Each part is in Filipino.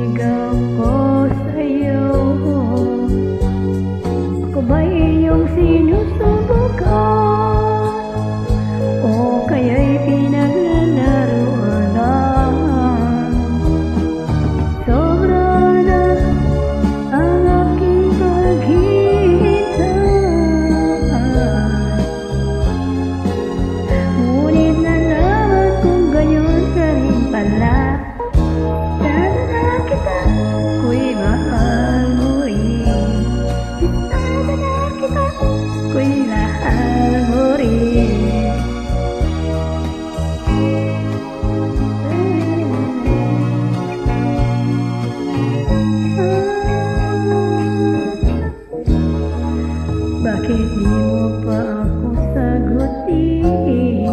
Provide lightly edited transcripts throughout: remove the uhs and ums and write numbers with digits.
naliligaw ko sa'yo. Ako ba iyong sinusubukan o kaya'y pinaglalaroan lang? Sobra na ang aking paghihintay, ngunit nalaman kung gayon ka rin pala. Sana na kita, ako'y mahal mo rin. Sana na kita, ako'y mahal mo rin. Bakit di mo pa ako sagutin?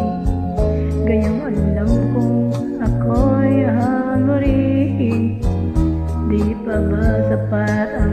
Gayong alam kong ako'y mahal mo rin. Di pa ba sapat ang